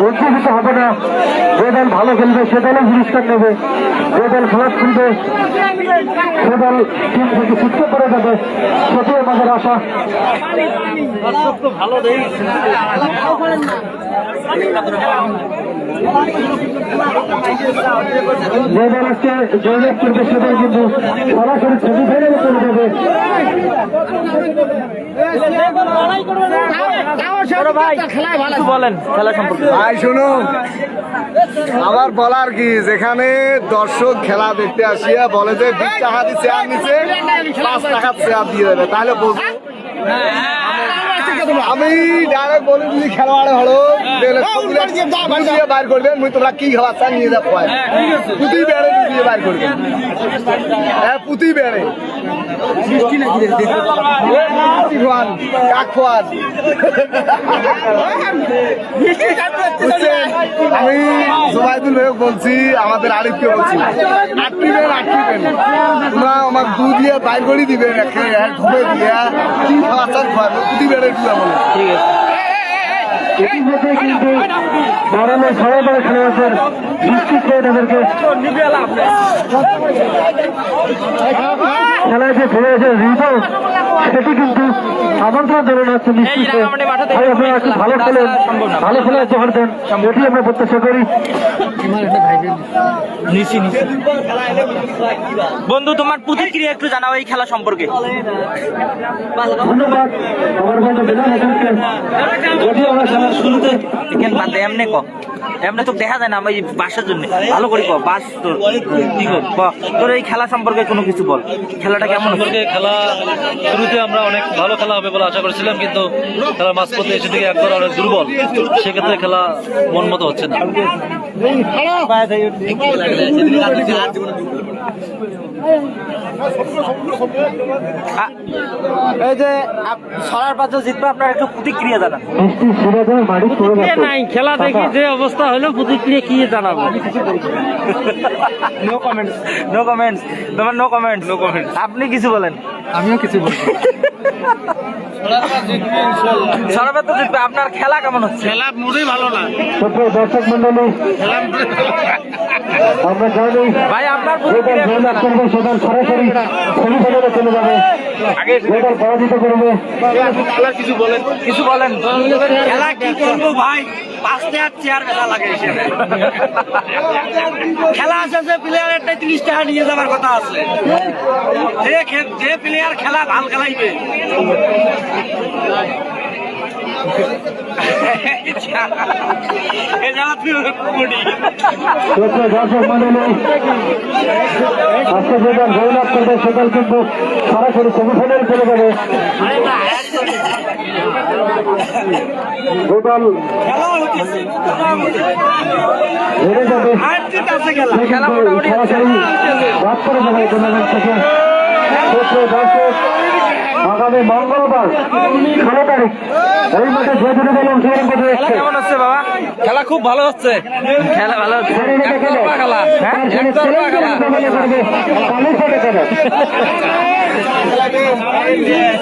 উজ্জীবিত হবে না, যে দল ভালো খেলবে সে দলই পুরস্কার নেবে, যে দল খারাপ খেলবে সে দল টিম থেকে সুস্থ করে দেবে, সেটি আমাদের আশা। ভালো দেই যে দল আজকে জয়লাভ করবে সে দল কিন্তু সরাসরি সেমিফাইনালে চলে যাবে। বলেন খেলা সম্পর্কে। ভাই শুনো, আমার বলার কি, যেখানে দর্শক খেলা দেখতে আসিয়া বলে যে 20 টাকা দিয়ে চেয়ার নিচে 5 টাকা চেয়ার দিয়ে দেবে, তাহলে বুঝবো। আমি ডাইরেক্ট বলে দিচ্ছি খেলোয়াড় হলো বাইর করবেন, মুই তোমরা কি খাওয়া চা নিয়ে যাবো পুঁতি বেড়ে দিয়ে বাইর করবেন। হ্যাঁ পুঁতি বেড়ে আমি জুবাইদুল ভাই বলছি, আমাদের আরিফকে বলছি, 8 পেন তোমরা আমার দুধ দিয়ে বাইর করে দিবেন, ঘুমে দিয়ে কি খাওয়া চান খাওয়াবে পুঁতি বেড়ে দিয়ে বলে। ঠিক আছে। ইতিমধ্যে কিন্তু বারানের সবাই বড় খেলোয়াড়দের বৃষ্টি খেয়ে তাদেরকে খেলায় যে ফিরে এসে রিজো সেটি কিন্তু আমন্ত্রণ জানানো হচ্ছে নিশ্চিত। ভাই আপনারা একটু ভালো খেলেন, ভালো খেলার জোহার দেন, এটি আমরা প্রত্যাশা করি। বন্ধু তোমার প্রতিক্রিয়া একটু জানাও এই খেলা সম্পর্কে। ধন্যবাদ আমার বন্ধু বেলাল হাসানকে। যদিও আমরা খেলার শুরুতে এমনি ক এমনি তো দেখা যায় না, আমি বাসের জন্য ভালো করি ক বাস তোর কি তোর এই খেলা সম্পর্কে কোনো কিছু বল, খেলাটা কেমন হচ্ছে? খেলা শুরুতে আমরা অনেক ভালো খেলা হবে বলে আশা করেছিলাম, কিন্তু খেলার মাঝপথে এসে থেকে একবার অনেক দুর্বল, সেক্ষেত্রে খেলা মন মতো হচ্ছে না। এই যে সরার পাত্র জিতবে, আপনার একটু প্রতিক্রিয়া জানান। বৃষ্টি ছেড়ে দেয় মাটি পড়ে যাচ্ছে। নাই খেলা দেখি যে অবস্থা হলো, প্রতিক্রিয়া কি জানাবো? নো কমেন্টস, নো কমেন্টস, তোমার নো কমেন্টস, নো কমেন্টস। আপনি কিছু বলেন। আমিও কিছু বলবো। সরবে তো জিতবে। আপনার খেলা কেমন হচ্ছে? সুপ্রিয় দর্শক মন্ডলী, আমরা জানি ভাই আপনার যে দল জয়লাভ করবে সে দল সরাসরি সেমিফাইনালে চলে যাবে, যে দল পরাজিত করবে কিছু বলেন। খেলা কি করবো ভাই, 5 চেয়ার বেলা লাগে খেলা আছে যে প্লেয়ারের 30 টাকা নিয়ে যাবার কথা আছে। যে প্লেয়ার খেলা ভাল খেলাইবে সুপ্রিয় দর্শক মন্ডলী, আজকে যে দল জয়লাভ করবে সে দল কিন্তু সরাসরি সেমিফাইনালে চলে যাবে। যে দল হেরে যাবে সে কিন্তু সরাসরি বাদ করে যাবে টুর্নামেন্ট থেকে। সুপ্রিয় দর্শক, আগামী মঙ্গলবার 16 তারিখ এই মাঠে যে দুটো দল অংশগ্রহণ করবে কেমন হচ্ছে বাবা? খেলা খুব ভালো হচ্ছে। খেলা ভালো হচ্ছে।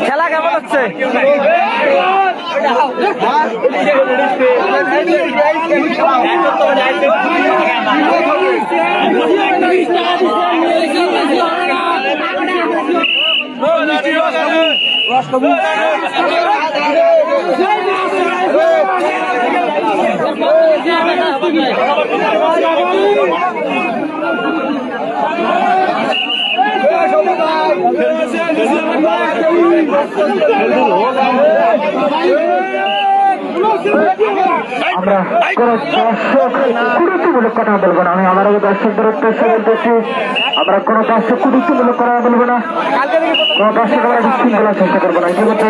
খেলা কেমন হচ্ছে? আমরা কোন দর্শক কুরুচিমূলক কথা বলবো না। আমি আমার দর্শকদের উদ্দেশ্যে বলতেছি, আমরা কোন দর্শক কুরুচিমূলক কথা বলবো না, কোন দর্শক আমরা বিশৃঙ্খলার চেষ্টা করবো না। ইতিমধ্যে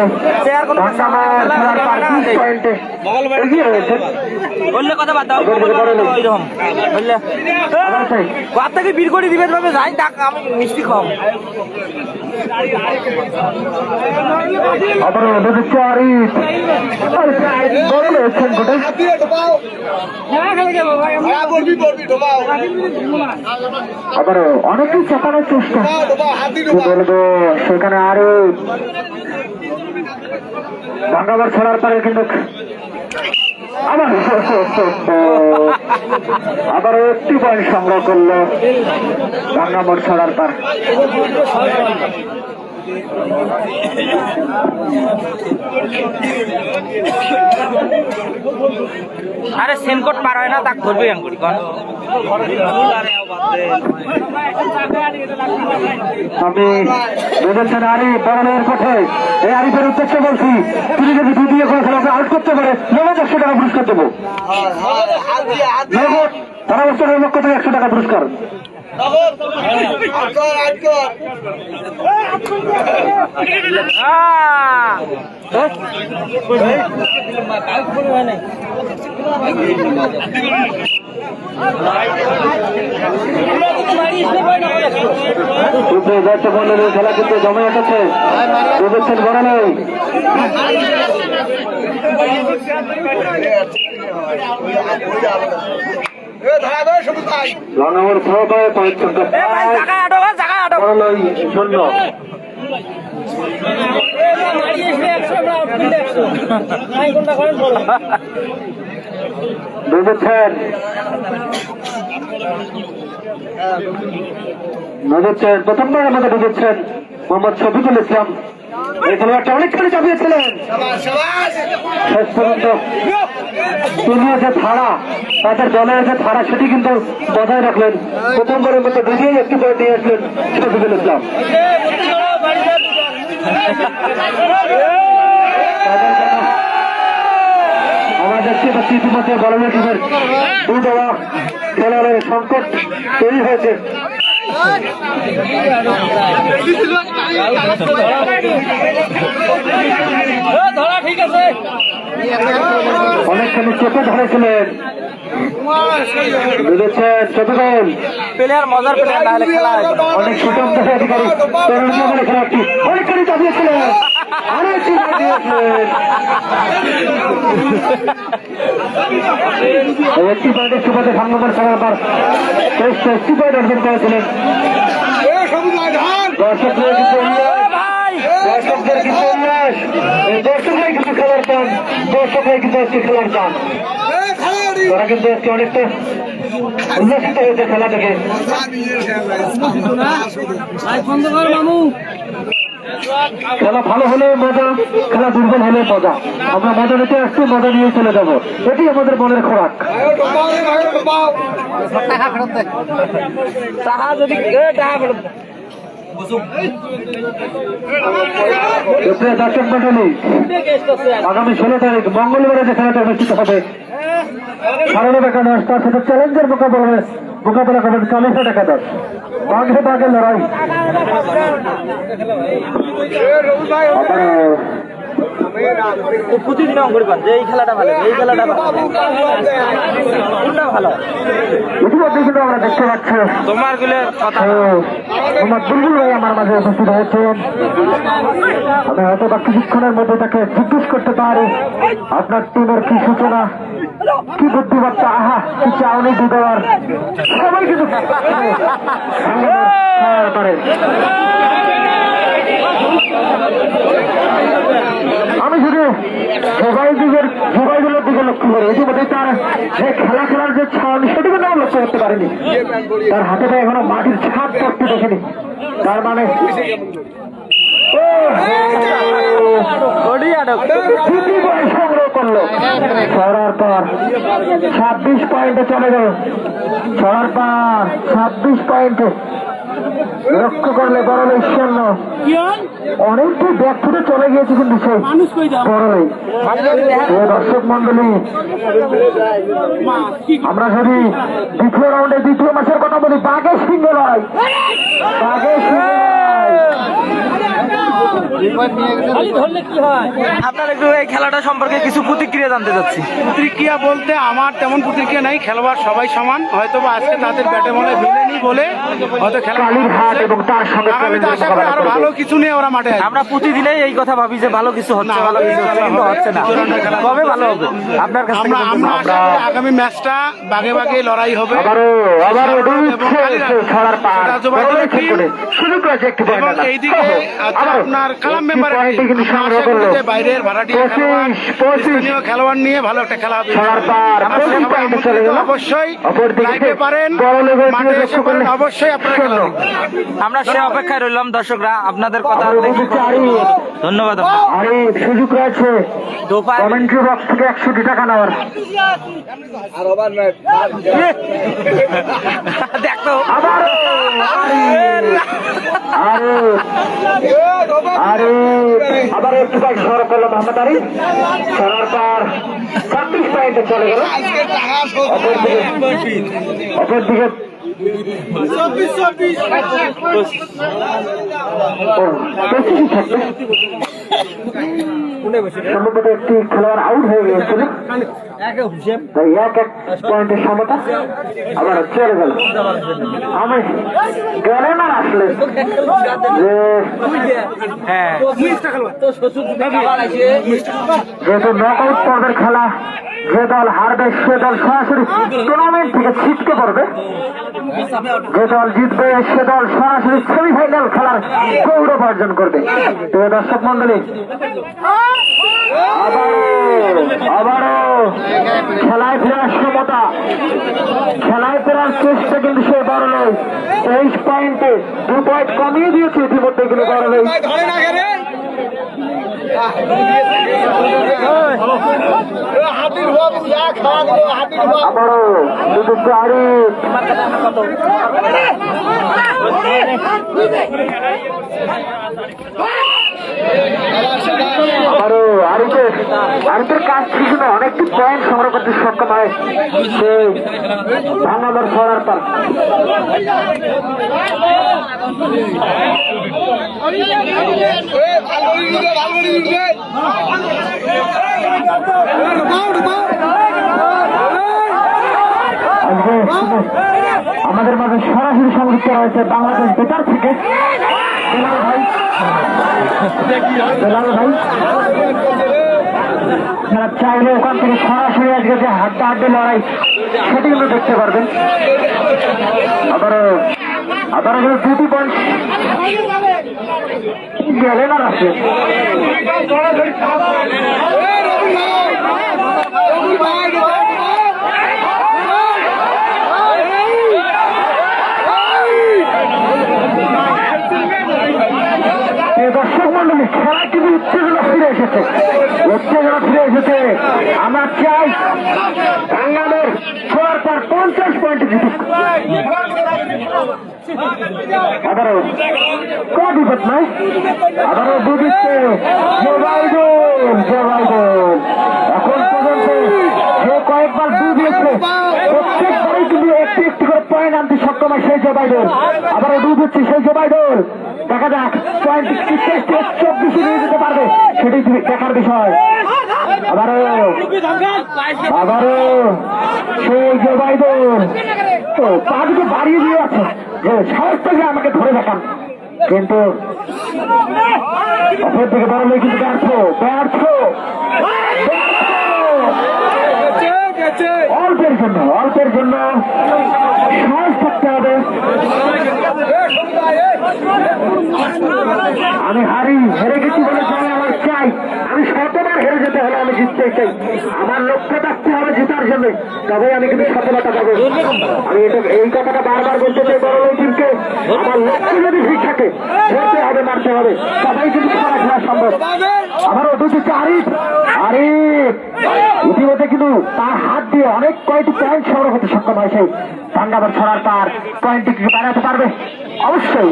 পয়েন্টে এগিয়ে রয়েছে। বললে কথা বাদ দাও, ওইরকম বললে থেকে বীর করে দিবেন ভাবে যাই ডাক, আমি মিষ্টি কম। আবার আবার অনেকেই চাপানোর চেষ্টা বলবো সেখানে আরো ভাঙাবার ছড়ার পরে কিন্তু আবার একটি পয়েন্ট সংগ্রহ করলো ভাঙাবার ছড়ার পর। আরে সেনকোট পার হয় না, তাক ধরবে আঙ্গুরি কোন আমি বুঝেছেন আরিফ বাগানের পথে এই আরিফের উদ্দেশ্যে বলছি, তিনি যদি দ্বিতীয় কোনো খেলাকে আউট করতে পারে 900 টাকা পুরস্কার দেবো। নগদ তারা বছরের লক্ষ থেকে 100 টাকা পুরস্কার। দর্শক মন্ডলীর খেলা কিন্তু জমে উঠেছে, বুঝেছেন বড় নেই। রনগর ফোটায় পয়েন্ট সংখ্যা 0 বুঝেছেন বুঝেছেন প্রথমবার আমাদের বুঝেছেন মোহাম্মদ শফিকুল ইসলাম এই খেলোয়াড়টা অনেকখানি চাপিয়েছিলেন, শেষ পর্যন্ত তিনিও যে ধারা তাদের দলের যে ধারা সেটি কিন্তু বজায় রাখলেন। প্রথমবারের মতো বুঝিয়েই একটি পয়েন্ট নিয়ে আসলেন শফিকুল ইসলাম। আমরা দেখতে পাচ্ছি ইতিমধ্যে বড় টিমের দুই দেওয়া খেলোয়াড়ের সংকট তৈরি হয়েছে। অনেকখানি চেপে ধরেছিলেন, বুঝেছেন শফিকুল প্লেয়ার মজার প্লেয়ার না হলে খেলা অনেক সুযোগ দেখে অধিকারী খেলাটি অনেকখানি চাপিয়েছিলেন, অনেকটি দিয়েছিলেন। একটি পয়েন্টের সুবাদে সামনে ছাড়ার পর শ্রেষ্ঠ একটি পয়েন্ট অর্জন করেছিলেন। দর্শকদের কিন্তু উল্লাস খেলার দাম। তারা কিন্তু আজকে অনেকটা উল্লাসিত হয়েছে খেলা থেকে। খেলা ভালো হলে মজা, খেলা দুর্বল হলে মজা। আমরা মজা নিতে আসছি, মজা নিয়ে চলে যাব, এটি আমাদের মনের খোরাক। দর্শক মন্ডলী, আগামী 16 তারিখ মঙ্গলবারে যে খেলাটা অনুষ্ঠিত হবে 12 টাকা 10, তার সাথে চ্যালেঞ্জের মোকাবেলা করবেন 40 টাকা 10। বাঘে বাঘে লড়াই। প্রতিদিন অঙ্গন যে এই খেলাটা ভালো, এই খেলাটা কোনটা ভালো ইতিমধ্যে কিন্তু আমরা দেখতে পাচ্ছি তোমার গুলো কথা। আমার দুর্বল ভাই আমার মাঝে উপস্থিত হয়েছেন। আমি হয়তো বা কিছুক্ষণের মধ্যে তাকে জিজ্ঞেস করতে পারি আপনার টিমের কি সূচনা, কি বুদ্ধিমত্তা, আহা কি চাওনি দু দেওয়ার। সবাই কিন্তু পারে। আমি শুধু মোবাইলের দিকে লক্ষ্য করি, ইতিমধ্যে তার যে খেলা খেলার যে ছান সেটিকে নাম লক্ষ্য করতে পারিনি। তার হাতে তো এখনো মাটির ছাপ পড়তে দেখিনি, তার মানে সংগ্রহ করলো। ছড়ার পর 26 পয়েন্টে চলে গেল। ছড়ার পর 26 পয়েন্টে লক্ষ্য করলে বড়লেই শূন্য। অনেকটাই ব্যাক ফুটে চলে গিয়েছে কিন্তু সেই বড়লেই। দর্শক মন্ডলী, আমরা যদি দ্বিতীয় রাউন্ডে দ্বিতীয় ম্যাচের কথা বলি, বাঘের সিংহে লড়াই, বাঘের সিংহে আপনার একটু এই খেলাটা সম্পর্কে কিছু প্রতিক্রিয়া জানতে চাচ্ছি। প্রতিক্রিয়া বলতে আমার তেমন প্রতিক্রিয়া নাই, খেলোয়াড় সবাই সমান। হয়তো বা আজকে তাদের ব্যাটে বলে মিলেনি বলে হয়তো খেলা এবং তার সঙ্গে আগামীতে আশা করি আরো ভালো কিছু নিয়ে ওরা মাঠে আসবে। আমরা প্রতিদিনই এই কথা ভাবি যে ভালো কিছু হচ্ছে, ভালো কিছু হচ্ছে, কিন্তু হচ্ছে না। কবে ভালো হবে আপনার কাছে? আমরা আশা করি আগামী ম্যাচটা বাগে বাগে লড়াই হবে। এবং এইদিকে আপনার কালাম মেম্বারের বাইরের ভাড়াটিয়া খেলোয়াড় নিয়ে ভালো একটা খেলা হবে। অবশ্যই লাইভে পারেন, মাঠে এসে পারেন, অবশ্যই আপনারা খেলা দেখবেন। আমরা সে অপেক্ষায় রইলাম দর্শকরা, আপনাদের কথা ধন্যবাদ। আরে সুযোগ রয়েছে কমেন্ট্রি বক্স থেকে 100 টাকা নেওয়ার। দেখতো আবার একটু বাইক সরা করলো মোহাম্মদ আলী। সরার পর 26 পয়েন্টে চলে গেল। অপরদিকে সম্ভবত একটি খেলোয়াড় আউট হয়ে গিয়েছিল, তাই 1-1 পয়েন্টের সমতা আবার চলে গেল। আমি গেলে না আসলে যে যেহেতু নকআউট পর্বের খেলা, যে দল হারবে সে দল সরাসরি টুর্নামেন্ট থেকে ছিটকে পড়বে, যে দল জিতবে সে দল সরাসরি সেমিফাইনাল খেলার গৌরব অর্জন করবে। তো দর্শক মন্ডলী, আবারও খেলায় ফেরার সমতা, খেলায় ফেরার চেষ্টা কিন্তু সে বড়লেই 23 পয়েন্টে 2 পয়েন্ট কমিয়ে দিয়েছে ইতিমধ্যে কিন্তু বড়লেই। আবারও দুটো চারি আবারও আরিফের কাজ ছিল না, অনেকটি পয়েন্ট সংগ্রহ করতে সক্ষম হয় সেই ভাঙাবার ছড়ার পর। আমাদের মাঝে সরাসরি সংযুক্ত রয়েছে বাংলাদেশ বেতার থেকে বেলাল ভাই। আপনারা চাইলে ওখান থেকে সরাসরি আজকে যে হাড্ডাহাড্ডি লড়াই সেটি কিন্তু দেখতে পারবেন। আবারও দুটি পয়েন্ট গেলেন আর আছে। দর্শক মন্ডলী, খেলা কিন্তু উত্তেজনা ফিরে এসেছে, উত্তেজনা ফিরে এসেছে। আমরা চাই বাংলাদেশ ছোড়ার পর 50 পয়েন্টে জিতুক। আবারও কোনো বিপদ নাই, আবারও বুঝিচ্ছে এখন পর্যন্ত যে কয়েকবার বুঝিয়েছে প্রত্যেকবারই কিন্তু একটি একটি করে পয়েন্ট আনতে সক্ষম হয় সেই জোবাইদুল। আবারও ডুব হচ্ছে সেই জোবাইদুল, দেখা যাক পয়েন্ট 24 নিয়ে যেতে পারবে, সেটাই দেখার বিষয়। আবারও সেই জোবাইদুল পা দুটো বাড়িয়ে দিয়ে আছে যে সাহস থেকে আমাকে ধরে দেখান, কিন্তু অপর থেকে বড় কিন্তু ব্যর্থ ব্যর্থ অল্পের জন্য সাহস থাকতে হবে। আমি হেরে গেছি বলে যাই আমার চাই, আমি শতবার হেরে যেতে হলে আমি জিততে চাই, আমার লক্ষ্য থাকতে হবে জেতার জন্য, তবে আমি কিন্তু সফলতা পাবো। আমি এই কথাটা বারবার বলতে চাই বড় টিমকে, আমার লক্ষ্য যদি ঠিক থাকে ধরতে হবে, মারতে হবে, সবাই কিন্তু খেলা খেলা সম্ভব। আবারও দুটি আরিফ ইতিমধ্যে কিন্তু তার হাত দিয়ে অনেক কয়েকটি পয়েন্ট সংগ্রহ করতে সক্ষম হয়। সেই ভাঙ্গাবার ছড়ার তার পয়েন্টটি কিছু বাড়াতে পারবে অবশ্যই।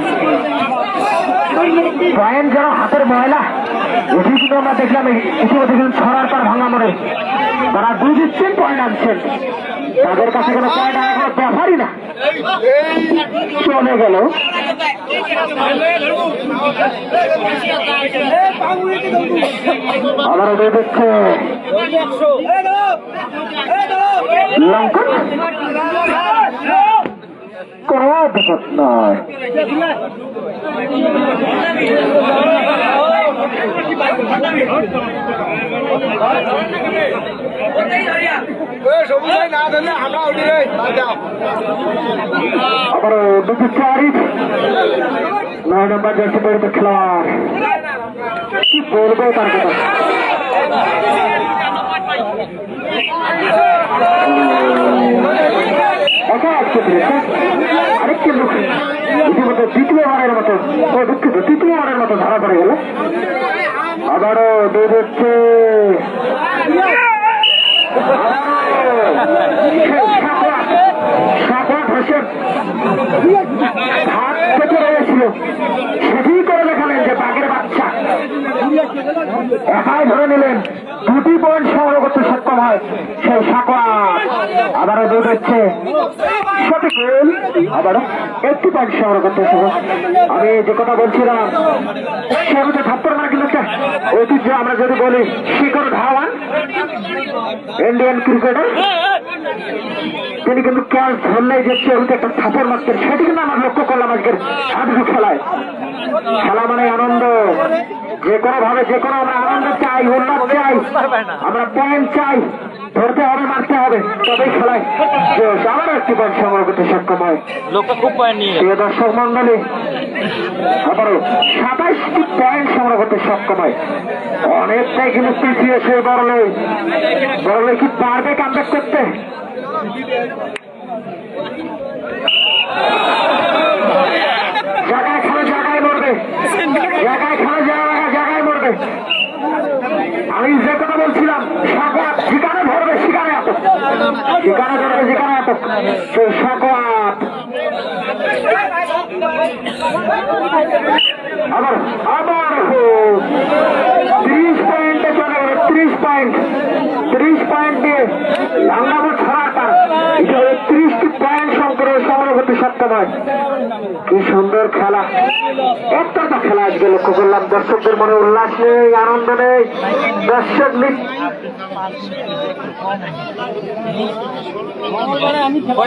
পয়েন্ট যেন হাতের ময়লা, এটি কিন্তু আমরা দেখলাম ইতিমধ্যে কিন্তু ছড়ার পর ভাঙ্গামরে তারা 2-3 পয়েন্ট আনছেন, তাদের কাছে কোনো পয়েন্ট আনার কোনো ব্যাপারই না, চলে গেল। আবারও দেখছে লঙ্কন, কোনো বিপদ নয়। আবারও দুটি আরিফ 9 নম্বর জার্সি পরিত খেলোয়াড়, কি বলবো তার কথা। আরেকটি লোক ইতিমধ্যে দ্বিতীয়বারের মতো ধরা পড়ে গেল। আবারও দুধ হচ্ছে হাত কেটে রয়েছিল, সেটি করে দেখালেন যে বাঘের বাচ্চা, একাই ধরে নিলেন, 2টি পয়েন্ট সংগ্রহ করতে সক্ষম হয় সেই সাকোয়াত। আবারও দুধ হচ্ছে শফিকুল, আবারও 1টি পয়েন্ট সংগ্রহ করতে সক্ষম। আমি যে কথা বলছিলাম সেগুলো থাপ্পড় মারা কিন্তু একটা ঐতিহ্য, আমরা যদি বলি শিখর ধাওয়ান ইন্ডিয়ান ক্রিকেটার, তিনি কিন্তু ক্যাচ ধরলেই যে সেগুলো একটা থাপ্পড় মারতেন, সেটি কিন্তু আমরা লক্ষ্য করলাম আজকের হাডুডু খেলায়। খেলা মানে আনন্দ, যে কোনো ভাবে যে কোনো আমরা আনন্দ চাই, উল্লাস চাই, আমরা পয়েন্ট চাই, ধরতে হবে, মারতে হবে, তবেই খেলায় আবারও 1টি পয়েন্ট সংগ্রহ করতে সক্ষম হয়। লোকটা খুব পয়েন্ট নিয়ে প্রিয় দর্শক মন্ডলী, আবারও 27টি পয়েন্ট সংগ্রহ করতে সক্ষম হয়। অনেকটাই কিন্তু পিছিয়েছে বড়লই কি পারবে কামব্যাক করতে? জায়গায় খেলা জায়গায় মরবে, জায়গায় খেলা জায়গায় মরবে। আমি যে কথা বলছিলাম সাকোয়াত ঠিকানা ধরবে, সেখানে আটক, ঠিকানা ধরবে যেখানে আটক, সেই সাকোয়াত। আবার 30 পয়েন্টে চলে গেল, 30 পয়েন্ট দিয়ে বাংলাদেশ ছড়ার তার 30টি পয়েন্ট সংগ্রহ করতে সক্ষম হয়। কি সুন্দর খেলা, একটা খেলা আজকে লক্ষ্য করলাম, দর্শকদের মনে উল্লাস নেই, আনন্দ নেই, দর্শক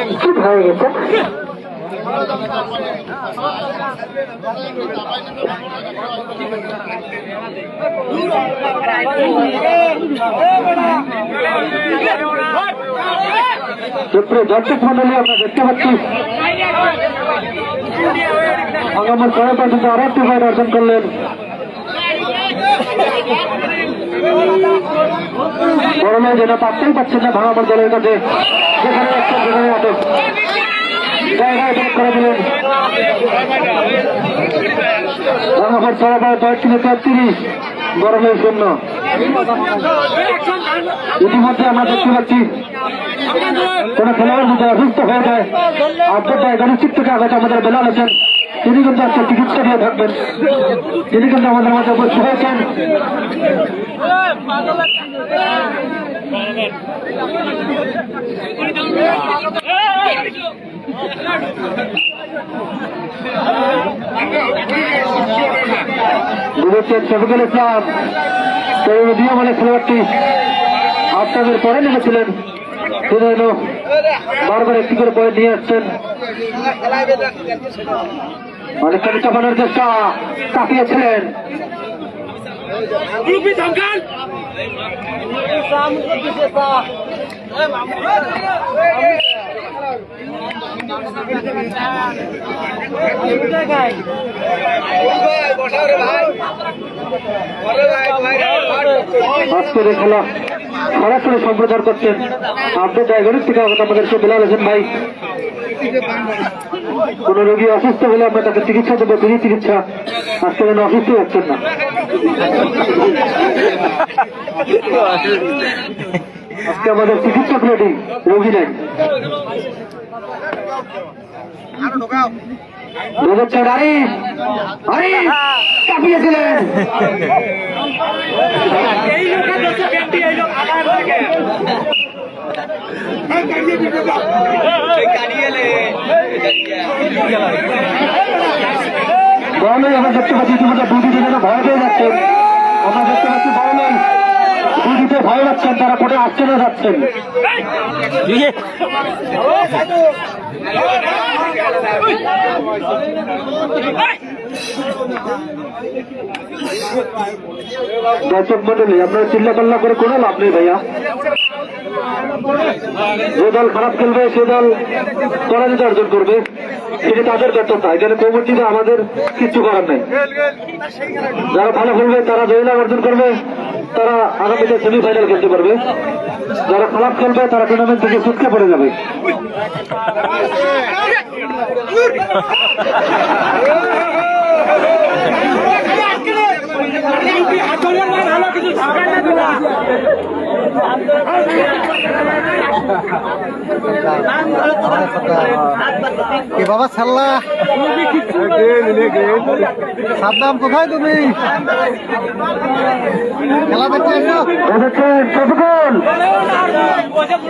নিশ্চিত হয়ে গেছে। দর্শক মন্ডলী আমরা দেখতে পাচ্ছি আগামী 6 পর্যন্ত আরো 1টি পয়েন্ট অর্জন করলেন বড় মেয়ে যেটা পারতেই পারছেন না ভাঙাবার দলের কাছে, যেখানে একটা যেখানে আটক জায়গায় ব্রেক করে দিলেন। ভাঙাবার চলাফার 35 বড় মেয়ে 0। ইতিমধ্যে আমরা দেখতে পাচ্ছি কোন খেলোয়াড় যদি অসুস্থ হয়ে যায়, আব্দুল্লাহ গণিত থেকে আঘাত আমাদের বেলাল আছেন, তিনি কিন্তু একটা চিকিৎসা দিয়ে থাকবেন, তিনি কিন্তু আমাদের মাঝে উপস্থিত হয়েছেন। বুঝেছেন শফিকুল ইসলাম তরুণীয় মানে খেলোয়াড়টি আপনাদের পরে নেমেছিলেন, তিনি এলো বারবার একটি করে পয়েন্ট নিয়ে আসছেন। অনেকখানি চাপানোর চেষ্টা, কাটিয়েছিলেন। আজকের এই খেলা সরাসরি সম্প্রচার করছেন আপনার জায়গার থেকে আমাদের সে বেলাল হোসেন ভাই। কোন রোগী অসুস্থ হলে আমরা তাকে চিকিৎসা দেবো, তিনি চিকিৎসা। আজকে যেন অসুস্থ হচ্ছেন না, আজকে আমাদের চিকিৎসক রেডি, রোগী নাই। বুঝেছেন আরিফ, আরিফ কাঁপিয়েছিলেন। আমরা দেখতে পাচ্ছি ইতিমধ্যে দুদিকে যেন ভয় পেয়ে যাচ্ছেন, আমরা দেখতে পাচ্ছি বড় নেই দুদিকে ভয় পাচ্ছেন, তারা কোটে আসছে না যাচ্ছেন। দর্শক মন্ডলী, আপনারা চিল্লা পাল্লা করে কোনো লাভ নেই ভাইয়া। যে দল খারাপ খেলবে সে দল পরাজিত অর্জন করবে, সেটা তাদের ব্যর্থতা। এখানে কমিটিতে আমাদের কিচ্ছু করার নেই। যারা ভালো খেলবে তারা জয়লাভ অর্জন করবে, তারা আগামীতে সেমিফাইনাল খেলতে পারবে। যারা খারাপ খেলবে তারা টুর্নামেন্ট থেকে ছুটকে পড়ে যাবে। বাবা সাল্লা সাদ্দাম, কোথায় তুমি খেলা দেখতে এসো?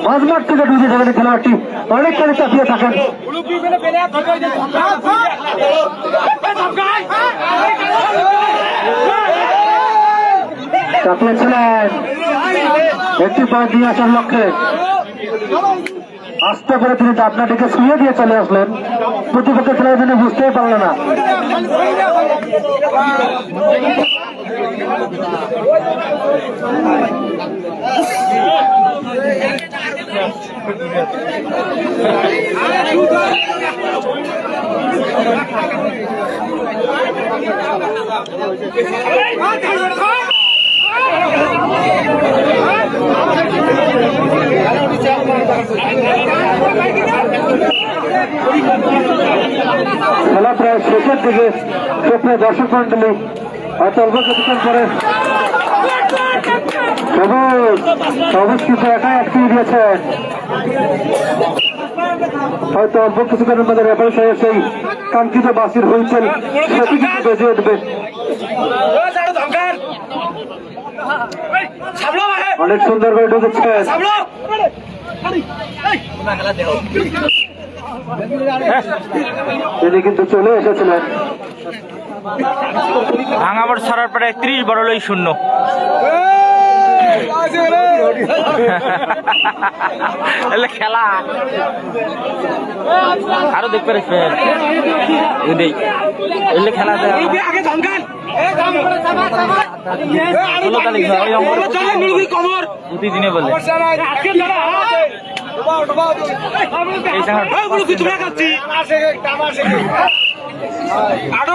মাঝমাঠ থেকে ঢুকে যাবেন খেলোয়াড়টি, অনেকখানি চাপিয়ে থাকেন। চাপিয়েছিলেন একটি পয়েন্ট নিয়ে আসার লক্ষ্যে, আস্তে করে তিনি আপনাটিকে শুয়ে দিয়ে চলে আসলেন। প্রতিপক্ষ খেলার জন্য বুঝতেই পারল না। খেলা প্রায় শেষের দিকে, সুপ্রিয় দর্শক মন্ডলী, হয়তো অল্প কিছুক্ষণ পরে সবুজ কিছু একাই আটকিয়ে দিয়েছেন। হয়তো অল্প কিছুক্ষণের মধ্যে রেফারি সাহেব সেই কাঙ্ক্ষিত বাসির হয়েছেন সেটি কিন্তু বেজে উঠবে। অনেক সুন্দর করে ঢুকেছেন। তিনি কিন্তু চলে এসেছিলেন। ভাঙাবার ছড়ার পরে 30 বড়লই 0। খেলা আরো দেখতে পারেন খেলা প্রতিদিনে বলে আরো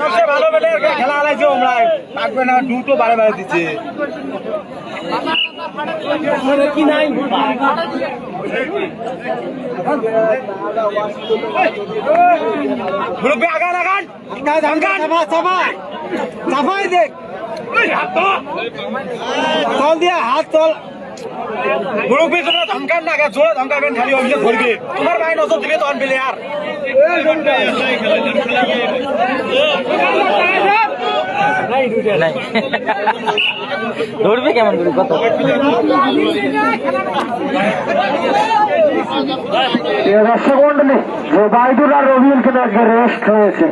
সবচেয়ে ভালো বেলে খেলা হারাইছে আমরা থাকবে না দুটো বারে বারে দিচ্ছে কি নাই আগান আগান চাপাই দেখ তল দিয়া হাত তল মুরব্বী তোমরা ধমকান না জোরে ধমকাবেন খালি অভিযোগ করবে তোমার ভাই নজর দিবে তখন পেলে আর ধরবে কেমন করে কত দর্শক মন্ডলী বাইদুর আর রবিউল কিন্তু আজকে রেস্ট হয়েছে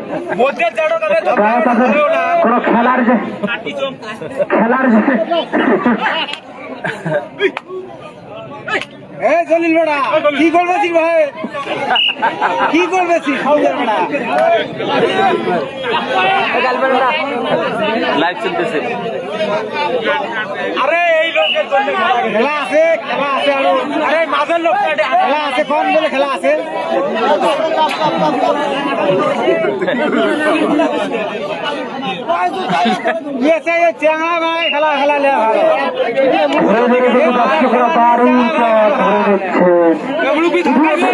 কোন খেলার যে জলিল বেড়া কি করবেছিস ভাই কি করবেছিস লাইভ চলতেছে আরে এই লোকের জন্য খেলা আছে আরো আরে মাঝের লোক খেলা আছে কম বলে খেলা আছে চেঙ্গা ভাই খেলা লে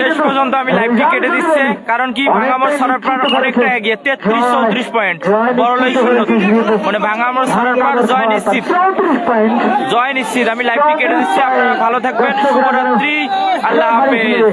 শেষ পর্যন্ত আমি লাইভটি কেটে দিচ্ছে কারণ কি ভাঙামোড় সরারপাড় অনেকটা এগিয়ে 33-34 পয়েন্ট বড়লাই শূন্য মানে ভাঙামোড় সরারপাড় জয় নিশ্চিত আমি লাইভটি কেটে দিচ্ছি আপনারা ভালো থাকবেন শুভরাত্রি আল্লাহ হাফেজ